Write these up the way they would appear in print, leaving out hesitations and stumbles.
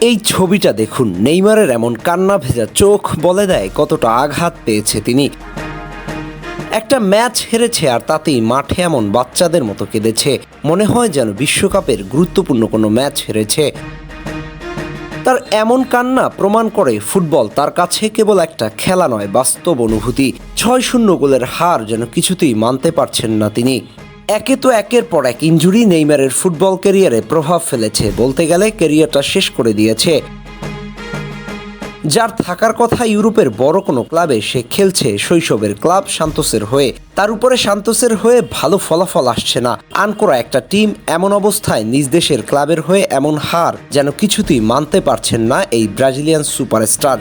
এই ছবিটা দেখুন, নেইমারের এমন কান্না ভেজা চোখ বলে দেয় কতটা আঘাত পেয়েছে তিনি। একটা ম্যাচ হেরেছে আর তাতেই মাঠে এমন বাচ্চাদের মতো কেঁদেছে, মনে হয় যেন বিশ্বকাপের গুরুত্বপূর্ণ কোনো ম্যাচ হেরেছে। তার এমন কান্না প্রমাণ করে ফুটবল তার কাছে কেবল একটা খেলা নয়, বাস্তব অনুভূতি। ৬-০ গোলের হার যেন কিছুতেই মানতে পারছেন না তিনি। একে তো একের পর এক ইনজুরি নেইমারের ফুটবল ক্যারিয়ারে প্রভাব ফেলেছে, বলতে গেলে ক্যারিয়ারটা শেষ করে দিয়েছে। যার থাকার কথা ইউরোপের বড় কোনো ক্লাবে, সে খেলছে শৈশবের ক্লাব সান্তোসের হয়ে। তার উপরে সান্তোসের হয়ে ভালো ফলাফল আসছে না, আনকোরা একটা টিম। এমন অবস্থায় নিজ দেশের ক্লাবের হয়ে এমন হার যেন কিছুতেই মানতে পারছেন না এই ব্রাজিলিয়ান সুপারস্টার।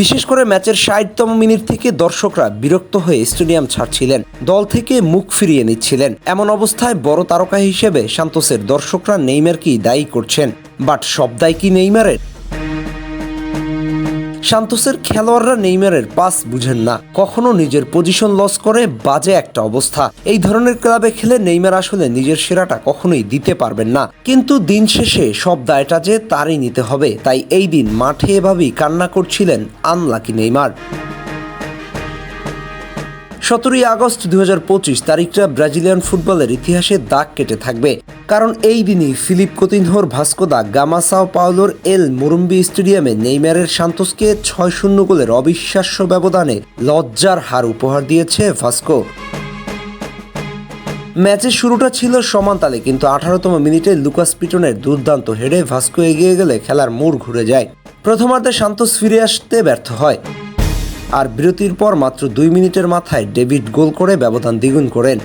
বিশেষ করে ম্যাচের ৬০তম মিনিট থেকে দর্শকরা বিরক্ত হয়ে স্টেডিয়াম ছাড়ছিলেন, দল থেকে মুখ ফিরিয়ে নিচ্ছিলেন। এমন অবস্থায় বড় তারকা হিসেবে সান্তোসের দর্শকরা নেইমারকেই দায়ী করছেন। বাট সব দায় কি নেইমারের? সান্তোসের খেলোয়াড়রা নেইমারের পাস বুঝেন না, কখনো নিজের পজিশন লস করে, বাজে একটা অবস্থা। এই ধরনের ক্লাবে খেলে নেইমার আসলে নিজের সেরাটা কখনোই দিতে পারবেন না। কিন্তু দিন শেষে সব দায়টা যে তারই নিতে হবে, তাই এই দিন মাঠে এভাবেই কান্না করছিলেন আনলাকি নেইমার। ১৭ই আগস্ট ২০২৫ তারিখটা ব্রাজিলিয়ান ফুটবলের ইতিহাসে দাগ কেটে থাকবে, কারণ এই দিনই ফিলিপ কোতিনহোর ভাস্কো দা গামা সাও পাওলোর এল মোরুম্বি স্টেডিয়ামে নেইমারের সান্তোসকে ৬-০ গোলের অবিশ্বাস্য ব্যবধানে লজ্জার হার উপহার দিয়েছে ভাস্কো। ম্যাচের শুরুটা ছিল সমান তালে, কিন্তু ১৮তম মিনিটে লুকাস পিটনের দুর্দান্ত হেডে ভাস্কো এগিয়ে গেলে খেলার মোড় ঘুরে যায়। প্রথমার্ধে সান্তোস ফিরে আসতে ব্যর্থ হয়, আর বিরতির পর মাত্র ২ মিনিটের মাথায় ডেভিড গোল করে ব্যবধান দ্বিগুণ করেন।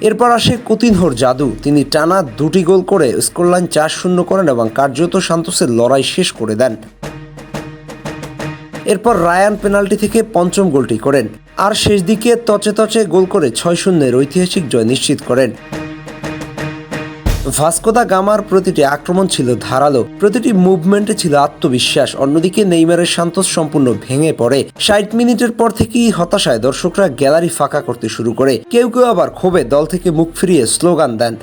এরপর আসে কোতিনহোর জাদু, তিনি টানা ২টি গোল করে স্কোরলাইন ৪-০ করেন এবং কার্যত সান্তোসের লড়াই শেষ করে দেন। এরপর রায়ান পেনাল্টি থেকে পঞ্চম গোলটি করেন, আর শেষ দিকে তচে গোল করে ৬-০ ঐতিহাসিক জয় নিশ্চিত করেন। ভাস্কো দা গামার প্রতিটি আক্রমণ ছিল ধারালো, প্রতিটি মুভমেন্টে ছিল আত্মবিশ্বাস। অন্যদিকে নেইমারের সান্তোস সম্পূর্ণ ভেঙে পড়ে। ৬০ মিনিটের পর থেকেই হতাশায় দর্শকরা গ্যালারি ফাঁকা করতে শুরু করে, কেউ কেউ আবার ক্ষোভে দল থেকে মুখ ফিরিয়ে স্লোগান দেন।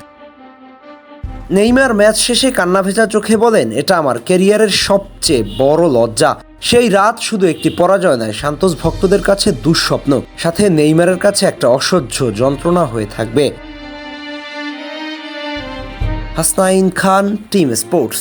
নেইমার ম্যাচ শেষে কান্না ভেজা চোখে বলেন, এটা আমার ক্যারিয়ারের সবচেয়ে বড় লজ্জা। সেই রাত শুধু একটি পরাজয় নয়, সান্তোস ভক্তদের কাছে দুঃস্বপ্ন, সাথে নেইমারের কাছে একটা অসহ্য যন্ত্রণা হয়ে থাকবে। হাসনাইন খান, টিম স্পোর্টস।